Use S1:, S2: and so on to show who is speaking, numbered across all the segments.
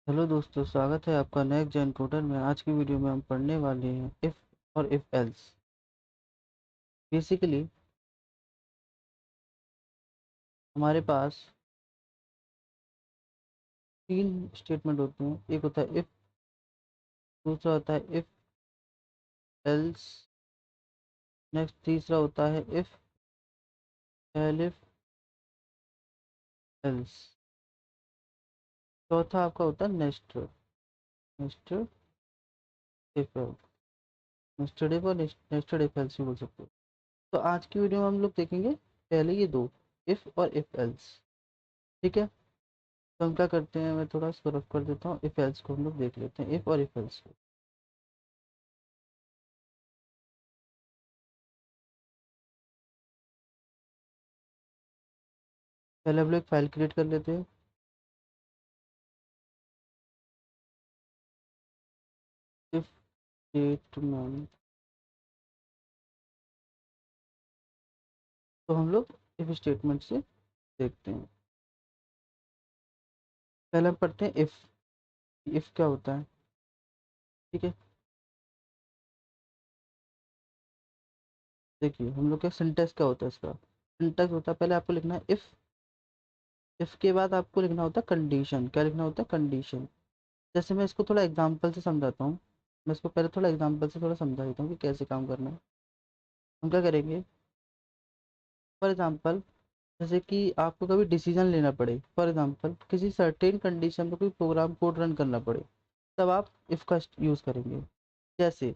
S1: Hello दोस्तों, स्वागत है आपका नेक्स्ट जेन कोडर में। आज की वीडियो में हम पढ़ने वाले हैं इफ़ और इफ़ एल्स। बेसिकली हमारे पास तीन स्टेटमेंट होते हैं। एक होता है इफ़, दूसरा होता है इफ़ एल्स, नेक्स्ट तीसरा होता है इफ़ एलिफ एल्स, चौथा आपका होता है nested nested if else. Nested if और नेस्टेड इफ़ एल्स भी बोल सकते हो। तो आज की वीडियो में हम लोग देखेंगे पहले ये दो, इफ़ और इफ़ एल्स। ठीक है, तो हम क्या करते हैं, मैं थोड़ा सा रफ कर देता हूँ। इफ़ एल्स को हम लोग देख लेते हैं, इफ़ और इफ़ एल्स को। पहले हम लोग एक फाइल क्रिएट कर लेते हैं। इफ स्टेटमेंट, तो हम लोग इफ स्टेटमेंट से देखते हैं। पहले हम पढ़ते हैं इफ क्या होता है। ठीक है, देखिए हम लोग का सिंटेक्स क्या होता है। इसका सिंटेक्स होता है, पहले आपको लिखना है इफ के बाद आपको लिखना होता है कंडीशन। क्या लिखना होता है? कंडीशन। जैसे मैं इसको थोड़ा एग्जांपल से समझाता हूँ। मैं इसको पहले थोड़ा एग्जांपल से थोड़ा समझा देता हूँ कि कैसे काम करना है। हम क्या करेंगे, फॉर एग्जांपल जैसे कि आपको कभी डिसीजन लेना पड़े, फॉर एग्जांपल किसी सर्टेन कंडीशन में कोई प्रोग्राम कोड रन करना पड़े, तब आप इफ का यूज करेंगे। जैसे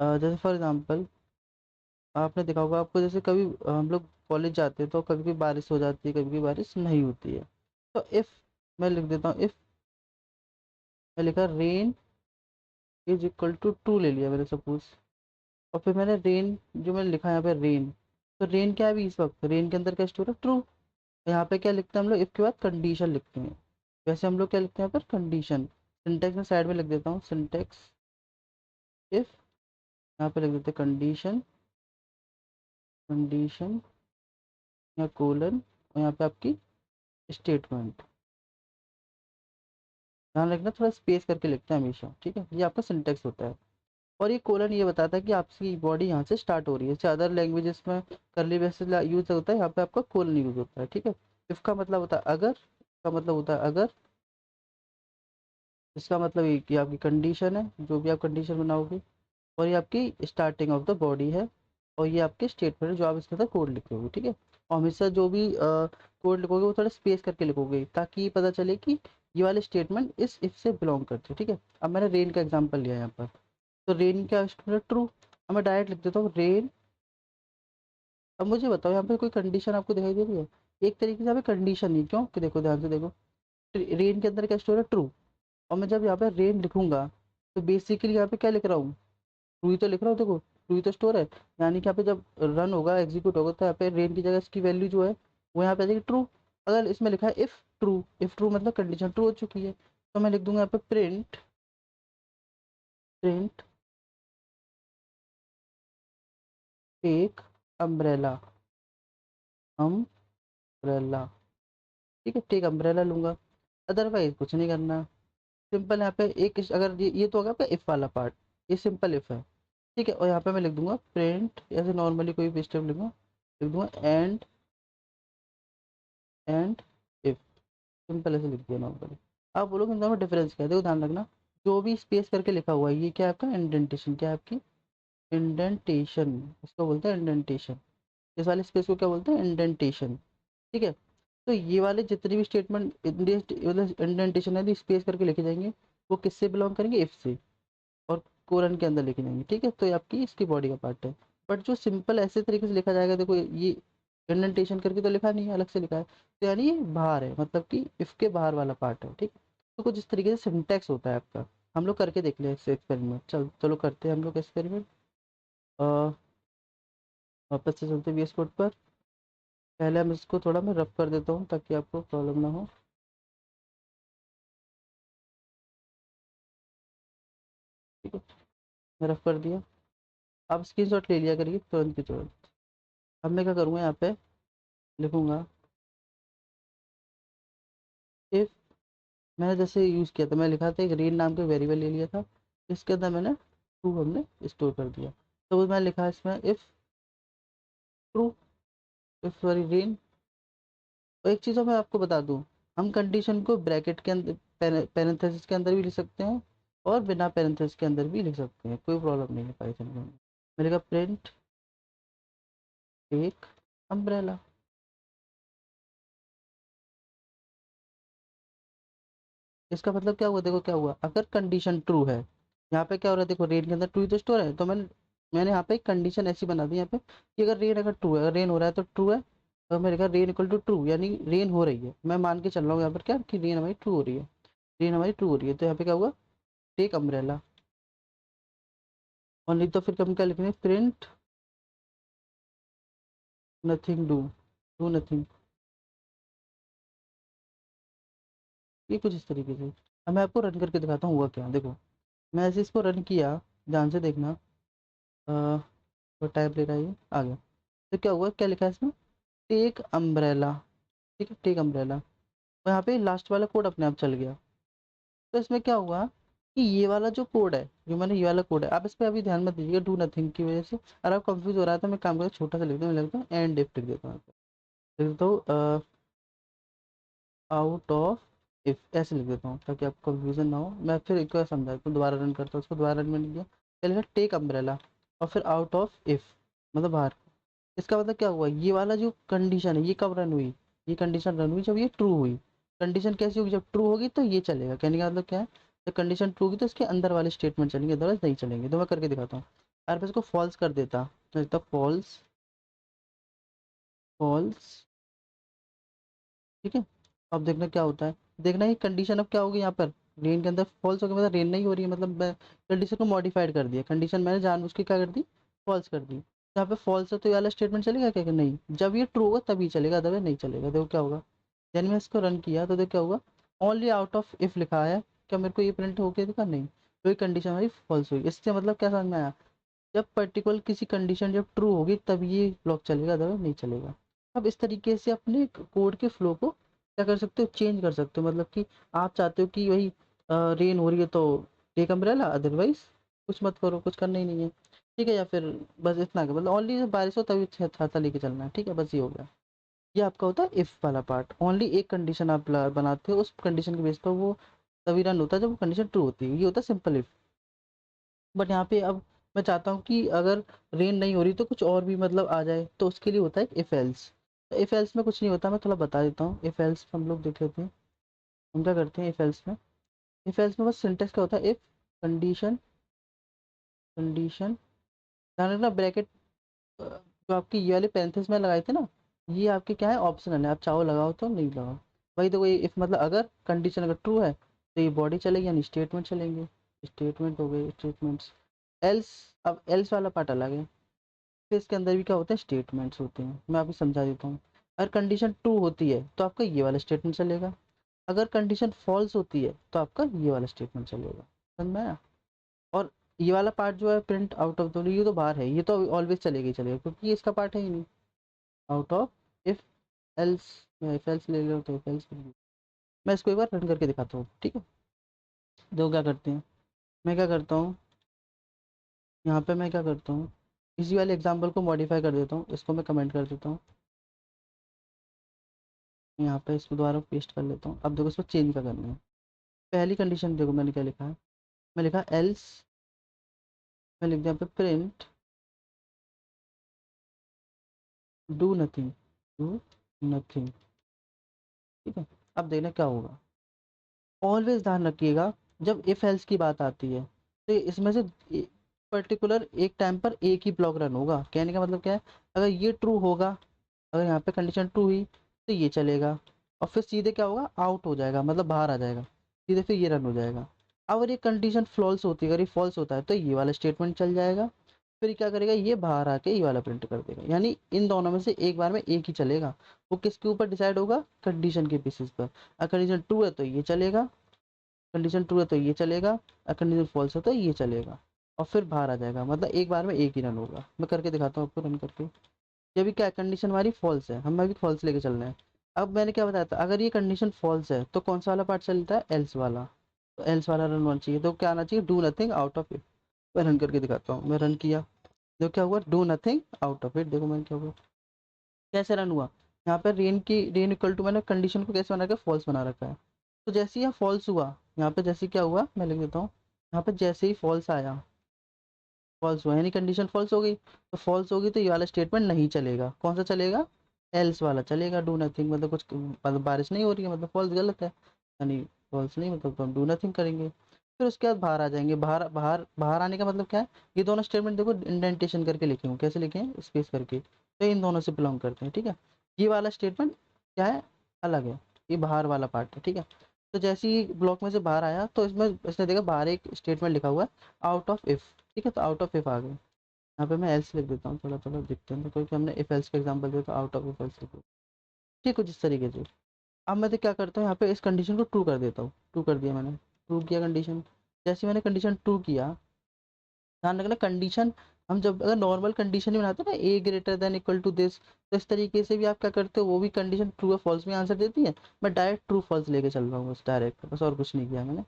S1: जैसे फॉर एग्जांपल आपने देखा होगा, आपको जैसे कभी हम लोग कॉलेज जाते हैं तो कभी कभी बारिश हो जाती है, कभी कभी बारिश नहीं होती है। तो इफ मैं लिख देता हूँ, इफ मैं लिखा rain is equal to true ले लिया मैंने सपोज। और फिर मैंने रेन, जो मैंने लिखा है यहाँ पे रेन, तो रेन क्या है अभी इस वक्त, रेन के अंदर क्या स्टोर है? ट्रू। यहाँ पे क्या लिखते हैं हम लोग? इफ के बाद कंडीशन लिखते हैं। वैसे हम लोग क्या लिखते हैं यहाँ पर? कंडीशन। सिंटेक्स में साइड में लिख देता हूँ, सिंटेक्स इफ, यहाँ पे लिख देते हैं कंडीशन, कंडीशन या कोलन, और यहाँ पे आपकी स्टेटमेंट। ध्यान रखना, थोड़ा स्पेस करके लिखते हैं हमेशा। ठीक है, ये आपका सिंटेक्स होता है। और ये कोलन ये बताता है कि आपकी बॉडी यहाँ से स्टार्ट हो रही है। जैसे अदर लैंग्वेजेस में करली ब्रेसेस यूज होता है, यहाँ पे आपका कोलन यूज होता है। ठीक है, इफ का मतलब होता है अगर, का मतलब होता है अगर, इसका मतलब ये कि आपकी कंडीशन है, जो भी आप कंडीशन बनाओगे, और ये आपकी स्टार्टिंग ऑफ द बॉडी है, और ये आपके स्टेटमेंट है जो आप इसके अंदर कोड लिखोगे। ठीक है, और हमेशा जो भी कोड लिखोगे वो थोड़ा स्पेस करके लिखोगे, ताकि ये पता चले कि ये वाले स्टेटमेंट इस इफ से बिलोंग करते हैं। ठीक है, अब मैंने रेन का एग्जांपल लिया यहाँ पर, तो रेन क्या स्टूडेंट? ट्रू। अब मैं डायरेक्ट लिख देता हूँ रेन। अब मुझे बताओ, यहाँ पे कोई कंडीशन आपको दिखाई दे रही है? एक तरीके से यहाँ पे कंडीशन नहीं, क्यों कि देखो ध्यान से देखो, रेन के अंदर क्या स्टोर है? ट्रू। और मैं जब यहाँ पे रेन लिखूंगा, तो बेसिकली यहाँ पे क्या लिख रहा हूँ? ट्रू ही तो लिख रहा हूँ। देखो ट्रू ही तो स्टोर है, यानी कि यहाँ पे जब रन होगा, एग्जीक्यूट होगा, तो यहाँ पे रेन की जगह इसकी वैल्यू जो है वो यहाँ पे आ जाएगी ट्रू। अगर इसमें लिखा है इफ ट्रू, इफ ट्रू मतलब कंडीशन ट्रू हो चुकी है, तो मैं लिख दूंगा यहाँ पे print, print take umbrella, umbrella. ठीक है, टेक अम्ब्रेला लूंगा, अदरवाइज कुछ नहीं करना। सिंपल यहाँ पे एक अगर ये तो होगा आपका इफ वाला पार्ट, ये सिंपल इफ है। ठीक है, और यहाँ पे मैं लिख दूंगा प्रिंट, ऐसे नॉर्मली कोई भी स्टेप लिखूंगा, लिख दूंगा एंड इफ। सिंपल ऐसे लिख दिया नॉर्मली। आप बोलोगे इन दोनों में डिफरेंस क्या है? देखो ध्यान रखना, जो भी स्पेस करके लिखा हुआ है ये क्या है आपका? इंडेंटेशन। क्या है आपकी? इंडेंटेशन। इसको बोलते हैं इंडेंटेशन। इस वाले स्पेस को क्या बोलते हैं? इंडेंटेशन। ठीक है, तो ये वाले जितने भी स्टेटमेंट मतलब इंडेंटेशन है स्पेस करके लिखे जाएंगे, वो किससे बिलोंग करेंगे? इफ से, और कोलन के अंदर लिखे जाएंगे। ठीक है, तो ये आपकी इसकी बॉडी का पार्ट है। बट जो सिंपल ऐसे तरीके से लिखा जाएगा, देखो ये इंडेंटेशन करके तो लिखा नहीं है, अलग से लिखा है, तो यानी ये बाहर है, मतलब कि इफ के बाहर वाला पार्ट है। ठीक है, तो कुछ इस तरीके से सिंटेक्स होता है आपका। हम लोग करके देख ले एक्सपेरिमेंट। चलो करते हैं हम लोग एक्सपेरिमेंट। वापस से चलते वी एस कोड पर। पहले हम इसको थोड़ा मैं रफ कर देता हूँ ताकि आपको प्रॉब्लम ना हो। ठीक है, मैं रफ कर दिया। आप स्क्रीनशॉट ले लिया करिए तुरंत की तुरंत। अब मैं क्या करूँगा, यहाँ पे लिखूंगा इफ मैंने जैसे यूज़ किया था, मैं लिखा था एक रेन नाम का वेरिएबल ले लिया था, इसके अंदर मैंने ट्रू हमने स्टोर कर दिया। तो वो मैं लिखा इसमें if true, if sorry rain. और एक चीज़ और मैं आपको बता दूं, हम कंडीशन को ब्रैकेट के अंदर, पैरेंथेसिस के अंदर भी लिख सकते हैं और बिना पैरेंथेसिस के अंदर भी लिख सकते हैं, कोई प्रॉब्लम नहीं है पाइथन में। मैंने कहा प्रिंट एक अम्ब्रेला। इसका मतलब क्या हुआ, देखो क्या हुआ, अगर कंडीशन ट्रू है, यहाँ पे क्या हो रहा है देखो, रेन के अंदर ट्रू तो स्टोर है, तो मैंने यहाँ पे एक कंडीशन ऐसी बना दी यहाँ पे कि अगर रेन, अगर ट्रू है, अगर रेन हो रहा है तो ट्रू है। तो मैंने कहा रेन इक्वल टू ट्रू, यानी रेन हो रही है, मैं मान के चल रहा हूँ यहाँ पर क्या कि रेन हमारी ट्रू हो रही है, रेन हमारी ट्रू हो रही है, तो यहाँ पे क्या हुआ, टेक अम्ब्रेला। और नहीं तो फिर हम क्या लिखेंगे, print nothing do, do nothing. ये कुछ इस तरीके से। अब मैं आपको रन करके दिखाता हूँ हुआ क्या, देखो मैं ऐसे इसको रन किया, ध्यान से देखना, तो टाइप ले रहा है ये, आ गया। तो क्या हुआ, क्या लिखा है इसमें, टेक अम्ब्रेला। ठीक है, टेक अम्ब्रेला। और यहाँ पे लास्ट वाला कोड अपने आप चल गया। तो इसमें क्या हुआ कि ये वाला जो कोड है, जो मैंने ये वाला कोड है, आप इस पर अभी ध्यान मत दीजिएगा डू नथिंग की वजह से। अगर आप कंफ्यूज हो रहा है तो मैं काम करता छोटा सा लिखता हूँ, मैं लिखता हूँ एंड इफ लिख देता हूँ, लिख देता हूँ आउट ऑफ इफ, ऐसे लिख देता हूँ ताकि आपको कंफ्यूजन ना हो। मैं फिर एक बार समझाता हूँ, दोबारा रन करता हूँ उसको, दोबारा रन मैंने किया, क्या लिखा, टेक अम्ब्रेला और फिर आउट ऑफ इफ, मतलब बाहर। इसका मतलब क्या हुआ, ये वाला जो कंडीशन है ये कब रन हुई, ये कंडीशन रन हुई जब ये ट्रू हुई। कंडीशन कैसी होगी, जब ट्रू होगी तो ये चलेगा, कहने का मतलब क्या है, जब कंडीशन ट्रू होगी तो इसके अंदर वाले स्टेटमेंट चलेंगे, अदरवाइज नहीं चलेंगे। तो मैं करके दिखाता हूँ, अगर मैं इसको फॉल्स कर देता तो फॉल्स, फॉल्स, ठीक है। अब देखना क्या होता है, देखना ही कंडीशन अब क्या होगी यहाँ पर, रेन के अंदर फॉल्स हो गया, मतलब रेन नहीं हो रही है, मतलब मैं कंडीशन को मॉडिफाइड कर दिया, कंडीशन मैंने जानबूझ के क्या कर दी, फॉल्स कर दी। यहाँ पे फॉल्स है तो ये वाला स्टेटमेंट चलेगा क्या कि नहीं, जब ये ट्रू होगा तभी चलेगा, अदरवाइज नहीं चलेगा। देखो क्या होगा, यानी मैं इसको रन किया तो देखो क्या हुआ, ओनली आउट ऑफ इफ लिखा है, क्या मेरे को ये प्रिंट होके दिखा, नहीं, तो ये कंडीशन हमारी फॉल्स हुई। इससे मतलब क्या समझ में आया, जब पर्टिकुलर किसी कंडीशन जब ट्रू होगी तब ये ब्लॉक चलेगा, अदरवाइज नहीं चलेगा। अब इस तरीके से अपने कोड के फ्लो को क्या कर सकते हो, चेंज कर सकते हो, मतलब कि आप चाहते हो कि वही रेन हो रही है तो टेक अम्ब्रेला, अदरवाइज कुछ मत करो, कुछ करना ही नहीं है। ठीक है, या फिर बस इतना का मतलब ओनली बारिश हो तभी छाता लेके चलना है, ठीक है, बस ये हो गया। ये आपका होता है इफ वाला पार्ट, ओनली एक कंडीशन आप बनाते हो, उस कंडीशन के बेस पर वो तभी रन होता है जब वो कंडीशन ट्रू होती है, ये होता है सिंपल इफ। बट यहाँ पे अब मैं चाहता हूँ कि अगर रेन नहीं हो रही तो कुछ और भी मतलब आ जाए, तो उसके लिए होता है इफ एल्स। इफ एल्स में कुछ नहीं होता, मैं थोड़ा बता देता हूँ, इफ एल्स हम लोग देख लेते हैं, हम क्या करते हैं इफ एल्स में। इफ एल्स में बस सिंटेक्स क्या होता है, इफ कंडीशन, कंडीशन, ध्यान रखना ब्रैकेट जो आपकी ये वाले पैरेंथेसिस में लगाए थे ना, ये आपके क्या है, ऑप्शनल है, आप चाहो लगाओ तो नहीं लगाओ। वही तो, वही इफ मतलब अगर कंडीशन अगर ट्रू है तो ये बॉडी चलेगी, यानी स्टेटमेंट चलेंगे, स्टेटमेंट हो गए स्टेटमेंट्स। एल्स, अब एल्स वाला पार्ट अलग है, फिर इसके अंदर भी क्या होता है, स्टेटमेंट्स होते हैं, मैं आपको समझा देता हूँ। अगर कंडीशन ट्रू होती है तो आपका ये वाला स्टेटमेंट चलेगा, अगर कंडीशन फॉल्स होती है तो आपका ये वाला स्टेटमेंट चलेगा, समझ में आया। और ये वाला पार्ट जो है प्रिंट आउट ऑफ द, ये तो बाहर है, ये तो ऑलवेज चलेगा ही चलेगा क्योंकि ये इसका पार्ट है ही नहीं। आउट ऑफ इफ एल्स, मैं इफ एल्स ले लो तो इफ एल्स, मैं इसको एक बार रन करके दिखाता हूँ, ठीक है। देखो क्या करते हैं, मैं क्या करता हूँ, यहाँ पे मैं क्या करता हूँ, इसी वाले एग्जाम्पल को मॉडिफाई कर देता हूँ, इसको मैं कमेंट कर देता हूँ, यहाँ पे इसको दोबारा पेस्ट कर लेता हूँ। अब देखो इसको चेंज क्या करना है, पहली कंडीशन देखो मैंने क्या लिखा है, मैं लिखा एल्स, मैं लिख दिया यहाँ पे print do nothing, do nothing, ठीक है। अब देखना क्या होगा, ऑलवेज ध्यान रखिएगा जब इफ एल्स की बात आती है तो इसमें से पर्टिकुलर एक टाइम पर एक ही ब्लॉक रन होगा, कहने का मतलब क्या है, अगर ये ट्रू होगा, अगर यहाँ पे कंडीशन ट्रू हुई तो ये चलेगा, और फिर सीधे क्या होगा, आउट हो जाएगा, मतलब बाहर आ जाएगा, सीधे फिर ये रन हो जाएगा। अगर ये कंडीशन फॉल्स होती है, अगर ये फॉल्स होता है तो ये वाला स्टेटमेंट चल जाएगा, फिर क्या करेगा, ये बाहर आके ये वाला प्रिंट कर देगा, यानी इन दोनों में से एक बार में एक ही चलेगा। वो किसके ऊपर डिसाइड होगा, कंडीशन के बेसिस पर। अगर कंडीशन ट्रू है तो ये चलेगा, कंडीशन ट्रू है तो ये चलेगा, अगर कंडीशन फॉल्स है तो ये चलेगा, और फिर बाहर आ जाएगा, मतलब एक बार में एक ही रन होगा। मैं करके दिखाता हूँ आपको रन करके। जब भी क्या कंडीशन हमारी फॉल्स है, हम अभी फॉल्स लेके चल रहे हैं, अब मैंने क्या बताया था, अगर ये कंडीशन फॉल्स है तो कौन सा वाला पार्ट चलता है, एल्स वाला। तो एल्स वाला रन होना चाहिए, तो क्या आना चाहिए, do nothing out of it. मैं रन करके दिखाता हूँ, मैं रन किया, देखो क्या हुआ, do nothing out of it. देखो मैंने क्या हुआ, कैसे रन हुआ। यहाँ पर रेन इक्वल टू, मैंने कंडीशन को कैसे बना रखा है, फॉल्स बना रखा है। तो जैसे ही यहाँ फॉल्स हुआ, यहाँ पे जैसे क्या हुआ मैं लिख देता हूँ, यहाँ पे जैसे ही फॉल्स आया, फॉल्स हुआ यानी कंडीशन फॉल्स हो गई, तो फॉल्स होगी तो ये वाला स्टेटमेंट नहीं चलेगा। कौन सा चलेगा, एल्स वाला चलेगा, डू नथिंग, मतलब कुछ मतलब बारिश नहीं हो रही है, मतलब फॉल्स गलत है, यानी फॉल्स नहीं, मतलब तो हम डू नथिंग करेंगे। फिर उसके बाद बाहर आ जाएंगे, बाहर बाहर बाहर आने का मतलब क्या है, ये दोनों स्टेटमेंट देखो इंडेंटेशन करके लिखे हूँ, कैसे लिखे हैं, स्पेस करके, तो इन दोनों से बिलोंग करते हैं, ठीक है। ये वाला स्टेटमेंट क्या है, अलग है, ये बाहर वाला पार्ट है, ठीक है। तो जैसे ही ब्लॉक में से बाहर आया तो इसमें इसने देखा बाहर एक स्टेटमेंट लिखा हुआ है, आउट ऑफ इफ, ठीक है, तो आउट ऑफ इफ आ गए। यहाँ पे मैं एल्स लिख देता हूँ, थोड़ा थोड़ा दिखते हैं, तो क्योंकि हमने इफ एल्स का एग्जांपल दिया तो आउट ऑफ इफ एल्स लिख दो, ठीक, कुछ इस तरीके से। अब मैं तो क्या करता हूँ, यहाँ पे इस कंडीशन को ट्रू कर देता हूँ, ट्रू कर दिया मैंने, ट्रू किया कंडीशन। जैसे मैंने कंडीशन ट्रू किया, ध्यान रखना कंडीशन, हम जब अगर नॉर्मल कंडीशन ही बनाते हैं ना, A greater than equal to this, तो इस तरीके से भी आप क्या करते हो, वो भी कंडीशन ट्रू या फॉल्स में आंसर देती है। मैं डायरेक्ट ट्रू फॉल्स लेके चल रहा हूँ बस, डायरेक्ट, बस और कुछ नहीं किया मैंने,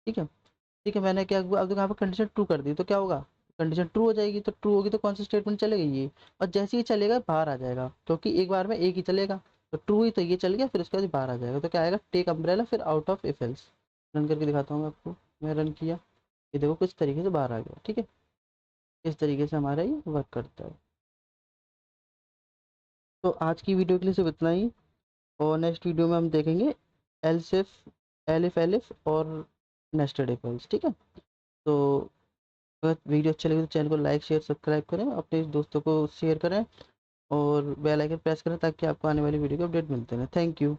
S1: ठीक है। ठीक है, मैंने क्या हुआ, अब देखो यहाँ पे कंडीशन ट्रू कर दी तो क्या होगा, कंडीशन ट्रू हो जाएगी, तो ट्रू होगी तो कौन सा स्टेटमेंट चलेगा, ये। और जैसे ही चलेगा बाहर आ जाएगा, क्योंकि एक बार में एक ही चलेगा, तो ट्रू ही तो ये चल गया, फिर उसके बाद बाहर आ जाएगा, तो क्या आएगा, टेक अम्ब्रेला फिर out of if else. Run करके दिखाता हूँ मैं आपको, मैं रन किया, ये देखो किस तरीके से बाहर आ गया, ठीक है। इस तरीके से हमारा ये वर्क करता है। तो आज की वीडियो के लिए सिर्फ इतना ही, और नेक्स्ट वीडियो में हम देखेंगे एल्स इफ, एलिफ एलिफ और नेस्टेड इफ एल्स, ठीक है। तो अगर वीडियो अच्छा लगे तो चैनल को लाइक शेयर सब्सक्राइब करें, अपने दोस्तों को शेयर करें, और बेल आइकन प्रेस करें ताकि आपको आने वाली वीडियो के अपडेट मिलते रहें। Thank you.